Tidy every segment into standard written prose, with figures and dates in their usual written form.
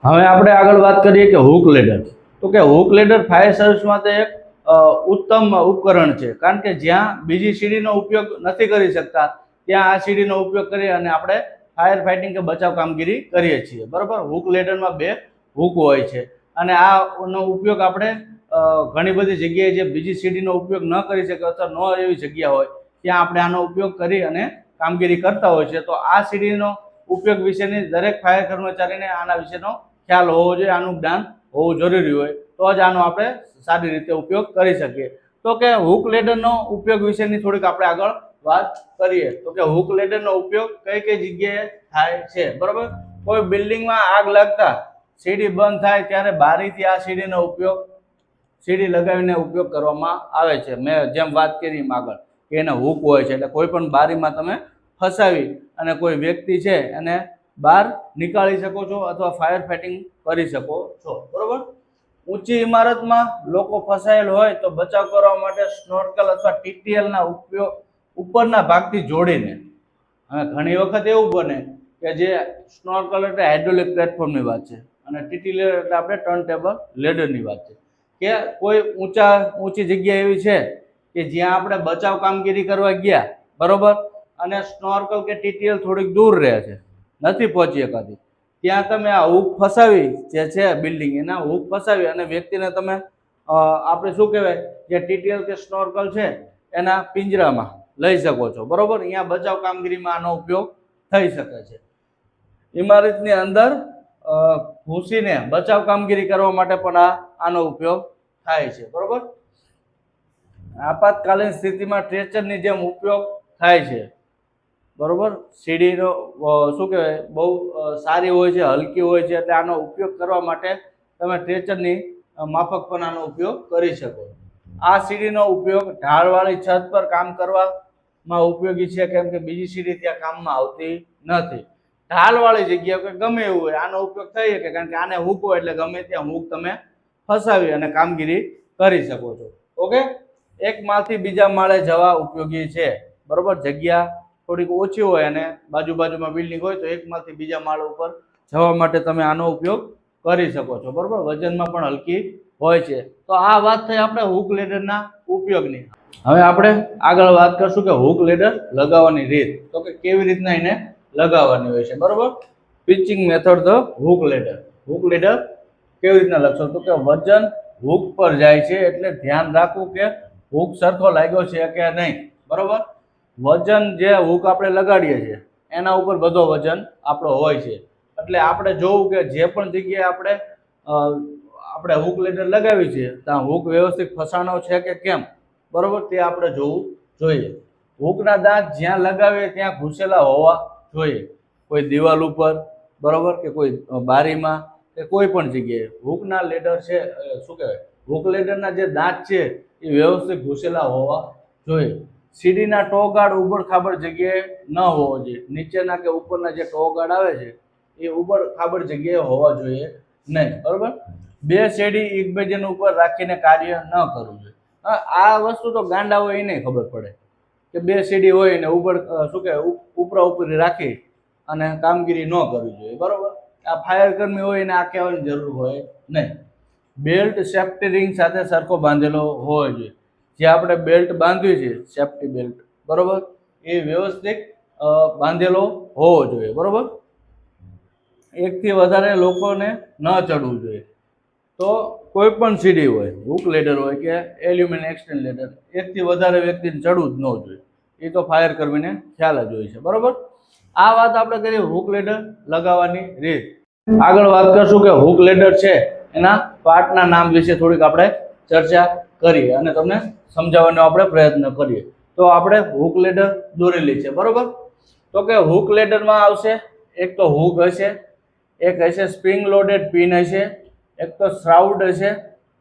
હવે આપણે આગળ વાત કરીએ કે હુક લેડર. તો કે હુક લેડર ફાયર સર્વિસ માટે એક ઉત્તમ ઉપકરણ છે, કારણ કે જ્યાં બીજી સીડીનો ઉપયોગ નથી કરી શકતા ત્યાં આ સીડીનો ઉપયોગ કરી અને આપણે ફાયર ફાઇટિંગ કે બચાવ કામગીરી કરીએ છીએ. બરાબર. હુક લેડરમાં 2 હુક હોય છે અને આનો ઉપયોગ આપણે ઘણી બધી જગ્યાએ જે બીજી સીડીનો ઉપયોગ ન કરી શકે અથવા ન એવી જગ્યા હોય ત્યાં આપણે આનો ઉપયોગ કરી અને કામગીરી કરતા હોય છે. તો આ સીડીનો ઉપયોગ વિશેની દરેક ફાયર કર્મચારીને આના વિશેનો ખ્યાલ હોવો જોઈએ, આનું જ્ઞાન હોવું જરૂરી હોય, તો જ આનો આપણે સારી રીતે ઉપયોગ કરી શકીએ. તો કે હુક લેડરનો ઉપયોગ વિશેની થોડીક આપણે આગળ વાત કરીએ. તો કે હુક લેડરનો ઉપયોગ કઈ કઈ જગ્યાએ થાય છે. બરોબર. કોઈ બિલ્ડિંગમાં આગ લાગતા સીડી બંધ થાય ત્યારે બારીથી આ સીડીનો ઉપયોગ સીડી લગાવીને ઉપયોગ કરવામાં આવે છે. મેં જેમ વાત કરી આગળ કે એને હુક હોય છે, એટલે કોઈ પણ બારીમાં તમે ફસાવી અને કોઈ વ્યક્તિ છે એને બહાર નીકાળી શકો છો અથવા ફાયર ફાઇટિંગ કરી શકો છો. બરોબર. ઊંચી ઇમારતમાં લોકો ફસાયેલ હોય તો બચાવ કરવા માટે સ્નોર્કલ અથવા ટીટીએલના ઉપયોગ ઉપરના ભાગથી જોડીને, હવે ઘણી વખત એવું બને કે જે સ્નોર્કલ એટલે હાઇડ્રોલિક પ્લેટફોર્મની વાત છે અને ટીટીએલ એટલે આપણે ટર્ન ટેબલ લેડરની વાત છે કે કોઈ ઊંચી જગ્યા એવી છે કે જ્યાં આપણે બચાવ કામગીરી કરવા ગયા, બરોબર, અને સ્નોર્કલ કે ટીટીએલ થોડીક દૂર રહે છે, નથી પહોંચી શકાતી, ત્યાં તમે આ હુક ફસાવી જે છે બિલ્ડિંગ એના હુક ફસાવી અને વ્યક્તિને તમે આપણે શું કહેવાય જે ટીટીએલ કે સ્નોર્કલ છે એના પિંજરામાં લઈ શકો છો. બરોબર. અહીંયા બચાવ કામગીરીમાં આનો ઉપયોગ થઈ શકે છે. ઇમારતની અંદર ઘૂસીને બચાવ કામગીરી કરવા માટે પણ આનો ઉપયોગ થાય છે. બરોબર. આપાતકાલીન સ્થિતિમાં ટ્રેચરની જેમ ઉપયોગ થાય છે. બરોબર. સીડીનો શું કહેવાય બહુ સારી હોય છે, હલકી હોય છે, એટલે આનો ઉપયોગ કરવા માટે તમે ટ્રેચરની માફક પણ આનો ઉપયોગ કરી શકો. આ સીડીનો ઉપયોગ ઢાળવાળી છત પર કામ કરવામાં ઉપયોગી છે, કેમ કે બીજી સીડી ત્યાં કામમાં આવતી નથી. ઢાળવાળી જગ્યા કે ગમે એવું હોય આનો ઉપયોગ થઈ શકે, કારણ કે આને હુક હોય એટલે ગમે ત્યાં હુક તમે ફસાવી અને કામગીરી કરી શકો છો. ઓકે. એક માળથી બીજા માળે જવા ઉપયોગી છે. બરોબર. જગ્યા થોડીક ઓછી હોય અને બાજુમાં બિલ્ડિંગ હોય તો એક માળથી બીજા માળ ઉપર જવા માટે તમે આનો ઉપયોગ કરી શકો છો. બરોબર. વજનમાં પણ હલકી હોય છે. તો આ વાત થઈ આપણે હુક લેડરના ઉપયોગની. હવે આપણે આગળ વાત કરશું કે હુક લેડર લગાવવાની રીત. તો કે કેવી રીતના એને લગાવવાની હોય છે. બરોબર. Pitching method the hook ladder. Hook ladder કેવી રીતના લખશો તો કે વજન હુક પર જાય છે એટલે ધ્યાન રાખવું કે હુક સરખો લાગ્યો છે કે નહીં. બરોબર. વજન જે હુક આપણે લગાડીએ છીએ એના ઉપર બધો વજન આપણો હોય છે, એટલે આપણે જોવું કે જે પણ જગ્યાએ આપણે હુક લેડર લગાવી છે ત્યાં હુક વ્યવસ્થિત ફસાણો છે કે કેમ. બરોબર. તે આપણે જોવું જોઈએ. હુકના દાંત જ્યાં લગાવીએ ત્યાં ઘૂસેલા હોવા જોઈએ, કોઈ દિવાલ ઉપર, બરોબર, કે કોઈ બારીમાં કે કોઈ પણ જગ્યાએ હુકના લેડર છે શું કહેવાય હુક લેડરના જે દાંત છે એ વ્યવસ્થિત ઘૂસેલા હોવા જોઈએ. સીડીના ટોગાળ ઉબડ ખાબડ જગ્યાએ ન હોવો જોઈએ. નીચેના કે ઉપરના જે ટોગાળ આવે છે એ ઉબડ ખાબડ જગ્યાએ હોવા જોઈએ નહીં. બરોબર. 2 સીડી એકબીજાની ઉપર રાખીને કાર્ય ન કરવું જોઈએ. આ વસ્તુ તો ગાંડા હોય એને ખબર પડે કે 2 સીડી હોય ને ઉબડ શું કહેવાય ઉપરા ઉપરી રાખી અને કામગીરી ન કરવી જોઈએ. બરોબર. આ ફાયર કર્મી હોય એને આ કહેવાની જરૂર હોય નહીં. બેલ્ટ સેફ્ટી રિંગ સાથે સરખો બાંધેલો હોવો જોઈએ. જે આપણે બેલ્ટ બાંધ્યું છે સેફ્ટી બેલ્ટ, બરોબર, એ વ્યવસ્થિત બાંધેલો હોવો જોઈએ. બરોબર. એકથી વધારે લોકોને ન ચડવું જોઈએ. તો કોઈ પણ સીડી હોય, હુક લેડર હોય કે એલ્યુમિનિયમ એક્સટેન્ડ લેડર, એકથી વધારે વ્યક્તિને ચડવું જ ન જોઈએ. એ તો ફાયર કર્મીને ખ્યાલ જ હોય છે. બરોબર. આ વાત આપણે કરીએ હુક લેડર લગાવવાની રીત. આગળ વાત કરશું કે હુક લેડર છે એના પાર્ટના નામ વિશે થોડીક આપણે ચર્ચા કરીએ અને તમને સમજાવવાનો આપણે પ્રયત્ન કરીએ. તો આપણે હુક લેડર દોરેલી છે. બરોબર. તો કે હુક લેડરમાં આવશે એક તો હુક હશે, એક હશે સ્પ્રિંગ લોડેડ પિન હશે, એક તો શ્રાઉડ હશે,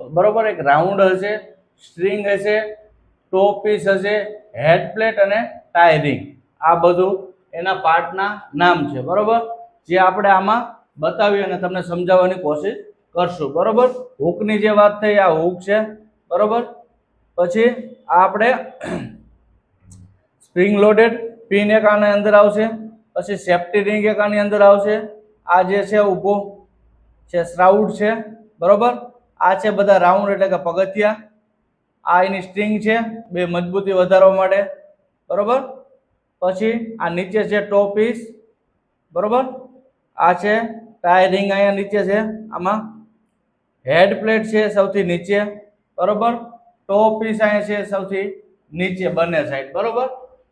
બરોબર, એક રાઉન્ડ હશે, સ્ટ્રિંગ હશે, ટો પીસ હશે, હેડ પ્લેટ અને ટાઈ રિંગ. આ બધું એના પાર્ટના નામ છે. બરોબર. જે આપણે આમાં બતાવી અને તમને સમજાવવાની કોશિશ કરશું. બરોબર. હુકની જે વાત થઈ આ હુક છે. બરોબર. પછી આ આપણે સ્પ્રિંગ લોડેડ પિન એક આની અંદર આવશે, પછી સેફ્ટી રિંગ એક આની અંદર આવશે, આ જે છે ઊભો છે શ્રાઉડ છે, બરોબર. આ છે બધા રાઉન્ડ એટલે કે પગથિયા. આ એની સ્ટ્રિંગ છે, બે મજબૂતી વધારવા માટે, બરોબર. પછી આ નીચે છે ટો પીસ, બરોબર. આ છે ટાઈ રિંગ અહીંયા નીચે છે. આમાં હેડ પ્લેટ છે સૌથી નીચે, બરોબર. ટો પીસ અહીંયા છે સૌથી નીચે બંને સાઈડ, બરોબર.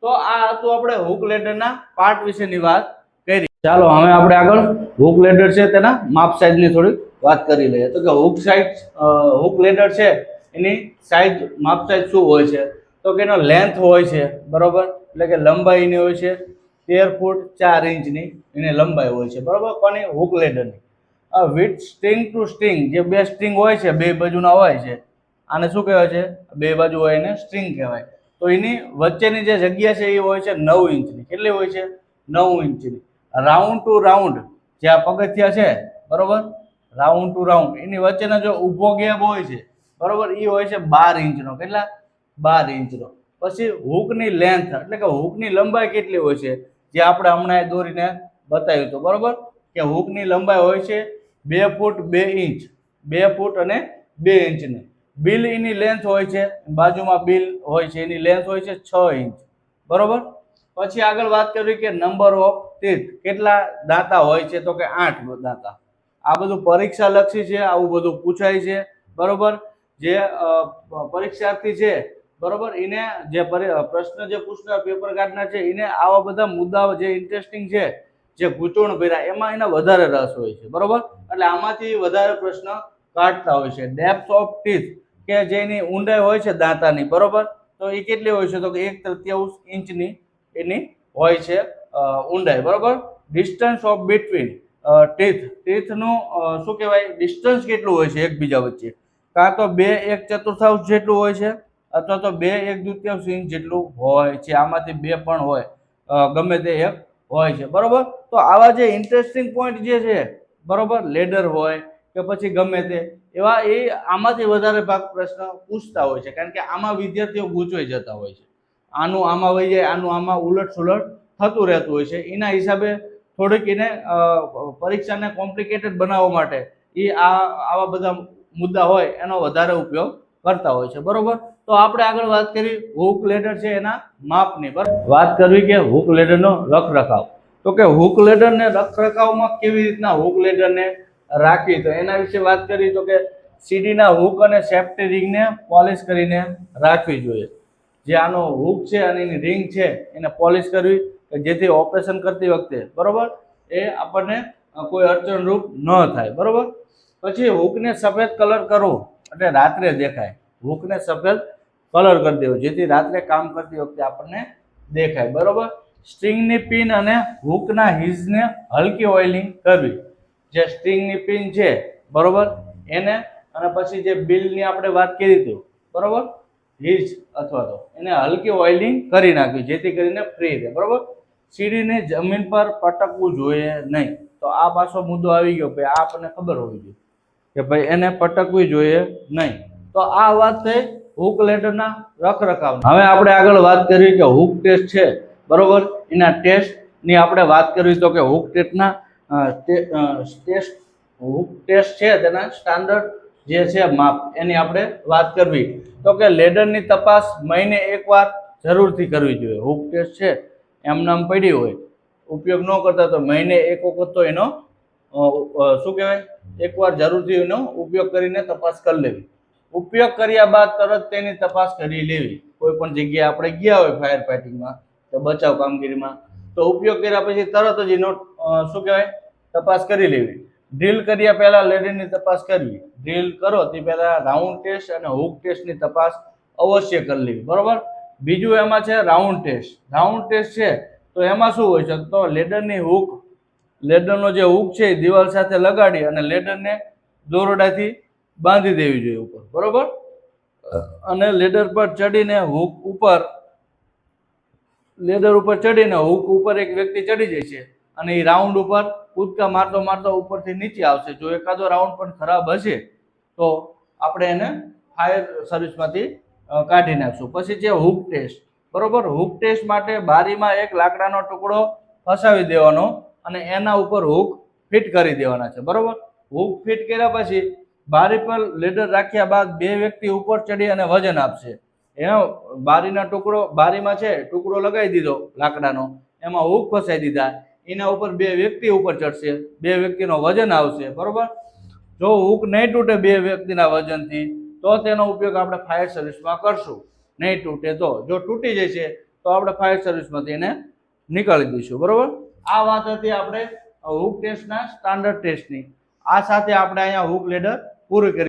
તો આ હતું આપણે હુક લેડરના પાર્ટ વિશેની વાત કરી. ચાલો હવે આપણે આગળ હુક લેડર છે તેના માપ સાઈઝની થોડીક વાત કરી લઈએ. તો કે હુક લેડર છે એની સાઈઝ માપ સાઈઝ શું હોય છે? તો કે એનો લેન્થ હોય છે, બરોબર. એટલે કે લંબાઈની હોય છે 13 ફૂટ 4 ઇંચની એની લંબાઈ હોય છે, બરોબર. કોની? હુક લેડરની. વિથ સ્ટ્રિંગ ટુ સ્ટ્રિંગ, જે બે સ્ટ્રિંગ હોય છે બે બાજુના હોય છે, આને શું કહેવાય છે? બે બાજુ હોય એને સ્ટ્રિંગ કહેવાય. તો એની વચ્ચેની જે જગ્યા છે એ હોય છે 9 ઇંચની. કેટલી હોય છે? 9 ઇંચની. રાઉન્ડ ટુ રાઉન્ડ જે આ પગથિયા છે, બરોબર, રાઉન્ડ ટુ રાઉન્ડ એની વચ્ચેનો જો ઊભો ગેપ હોય છે, બરોબર, એ હોય છે 12 ઇંચનો. કેટલા? 12 ઇંચનો. પછી હુકની લેન્થ એટલે કે હુકની લંબાઈ કેટલી હોય છે? જે આપણે હમણાં દોરીને બતાવ્યું હતું, બરોબર, કે હુકની લંબાઈ હોય છે 2 ફૂટ 2 ઇંચ, 2 ફૂટ અને 2 ઇંચની. બિલ એની લેન્થ હોય છે, બાજુમાં બિલ હોય છે, એની લેન્થ હોય છે 6 ઇંચ, બરોબર. પછી આગળ વાત કરવી કે નંબર ઓફ ટીથ, કેટલા દાંતા હોય છે? તો કે 8 દાંતા. આ બધું પરીક્ષા લક્ષી છે, આવું બધું પૂછાય છે, બરોબર. જે પરીક્ષાર્થી છે, બરોબર, એને જે પ્રશ્ન જે પૂછનાર પેપર કાઢનાર છે એને આવા બધા મુદ્દાઓ જે ઇન્ટરેસ્ટિંગ છે, જે ગૂંચવણ ભર્યા, એમાં એને વધારે રસ હોય છે, બરોબર. એટલે આમાંથી વધારે પ્રશ્ન કાઢતા હોય છે. ડેપ્થ ઓફ ટીથ, કે જેની ઊંડાઈ હોય છે દાંતાની, બરોબર, તો એ કેટલી હોય છે? તો કે 1/3 ઇંચની એની હોય છે ઊંડાઈ, બરોબર. ડિસ્ટન્સ ઓફ બિટવીન ટીથનું શું કહેવાય? ડિસ્ટન્સ કેટલું હોય છે એકબીજા વચ્ચે? કાં તો 2 1/4 જેટલું હોય છે અથવા તો 2 1/2 ઇંચ જેટલું હોય છે. આમાંથી બે પણ હોય, ગમે તે એક હોય છે, બરોબર. તો આવા જે ઇન્ટરેસ્ટિંગ પોઈન્ટ જે છે, બરોબર, લેડર હોય કે પછી ગમે તે એવા, એ આમાંથી વધારે ભાગ પ્રશ્ન પૂછતા હોય છે, કારણ કે આમાં વિદ્યાર્થીઓ ગૂંચવાઈ જતા હોય છે. આનું આમાં વહી જાય, આનું આમાં ઉલટ સુલટ થતું રહેતું હોય છે. એના હિસાબે થોડીક એને પરીક્ષાને કોમ્પ્લિકેટેડ બનાવવા માટે એ આવા બધા મુદ્દા હોય એનો વધારે ઉપયોગ કરતા હોય છે, બરોબર. તો આપણે આગળ વાત કરી હુક લેડર છે એના માપની, બરાબર. વાત કરવી કે હુક લેડરનો રખરખાવ. તો કે હુક લેડરને રખરખાવમાં કેવી રીતના હુક લેડરને રાખવી, તો એના વિશે વાત કરી. તો કે સીડીના હુક અને સેફ્ટી રિંગને પોલિશ કરીને રાખવી જોઈએ. જે આનો હુક છે અને એની રિંગ છે એને પોલિશ કરવી, જેથી ઓપરેશન કરતી વખતે, બરોબર, એ આપણને કોઈ અડચણરૂપ ન થાય, બરોબર. પછી હુકને સફેદ કલર કરવો એટલે રાત્રે દેખાય. હુકને સફેદ કલર કરી દેવો જેથી રાત્રે કામ કરતી વખતે આપણને દેખાય, બરોબર. સ્ટ્રિંગની પિન અને હુકના હિઝને હલકી ઓઇલિંગ કરવી. જે સ્ટ્રિંગની પિન છે, બરોબર, એને, અને પછી જે બિલની આપણે વાત કરી હતી, બરોબર, હિઝ અથવા તો એને હલકી ઓઇલિંગ કરી નાખવી જેથી કરીને ફ્રી રહે, બરોબર. સીડીને જમીન પર પટકવું જોઈએ નહીં. તો આ પાછો મુદ્દો આવી ગયો, ભાઈ આ આપણને ખબર હોવી જોઈએ કે ભાઈ એને પટકવી જોઈએ નહીં. તો આ વાત થઈ હુક લેડરના રખરખાવ. હવે આપણે આગળ વાત કરવી કે હુક ટેસ્ટ છે, બરોબર, એના ટેસ્ટની આપણે વાત કરવી. તો કે હુક ટેસ્ટના હુક ટેસ્ટ છે તેના સ્ટાન્ડર્ડ જે છે માપ, એની આપણે વાત કરવી. તો કે લેડરની તપાસ મહિને એકવાર જરૂરથી કરવી જોઈએ. હુક ટેસ્ટ છે એમ નામ પડી હોય, ઉપયોગ ન કરતા, તો મહિને એક વખત તો એનો શું કહેવાય, એકવાર જરૂરથી એનો ઉપયોગ કરીને તપાસ કરી લેવી. ઉપયોગ કર્યા બાદ તરત તેની તપાસ કરી લેવી. કોઈ પણ જગ્યાએ આપણે ગયા હોય ફાયર ફાઇટિંગમાં તો બચાવ કામગીરીમાં, તો ઉપયોગ કર્યા પછી તરત જ એનો શું કહેવાય, તપાસ કરી લેવી. ડ્રીલ કર્યા પહેલા લેડરની તપાસ કરવી. ડ્રીલ કરો તે પહેલા રાઉન્ડ ટેસ્ટ અને હુક ટેસ્ટની તપાસ અવશ્ય કરી લેવી, બરોબર. બીજું એમાં છે રાઉન્ડ ટેસ્ટ. રાઉન્ડ ટેસ્ટ છે તો એમાં શું હોય છે? તો લેડરની હુક, લેડરનો જે હુક છે એ દિવાલ સાથે લગાડી અને લેડરને દોરડાથી બાંધી દેવી જોઈએ ઉપર, બરોબર. અને લેડર પર ચડીને હુક ઉપર, લેડર ઉપર ચડીને હુક ઉપર એક વ્યક્તિ ચડી જાય છે અને એ રાઉન્ડ ઉપર કૂદકા મારતો મારતો ઉપરથી નીચે આવશે. જો એકાદો રાઉન્ડ પણ ખરાબ હશે તો આપણે એને ફાયર સર્વિસમાંથી કાઢી નાખશું. પછી છે હુક ટેસ્ટ, બરોબર. હુક ટેસ્ટ માટે બારીમાં એક લાકડાનો ટુકડો ફસાવી દેવાનો અને એના ઉપર હુક ફિટ કરી દેવાના છે, બરોબર. હૂક ફિટ કર્યા પછી બારી પર લેડર રાખ્યા બાદ બે વ્યક્તિ ઉપર ચડી અને વજન આપશે. એનો બારીના બારીમાં છે ટુકડો લગાવી દીધો લાકડાનો, એમાં હૂક ફસાઈ દીધા, એના ઉપર બે વ્યક્તિ ઉપર ચડશે, બે વ્યક્તિનો વજન આવશે. બરોબર. જો હૂક નહીં તૂટે બે વ્યક્તિના વજનથી તો તેનો ઉપયોગ આપણે ફાયર સર્વિસમાં કરશું. નહીં તૂટે તો, જો તૂટી જશે તો આપણે ફાયર સર્વિસમાંથી એને નીકાળી દઈશું. બરોબર. આ વાત હતી આપણે હૂક ટેસ્ટના સ્ટાન્ડર્ડ ટેસ્ટની. આ સાથે આપણે અહીંયા હૂક લેડર પૂરું કરી.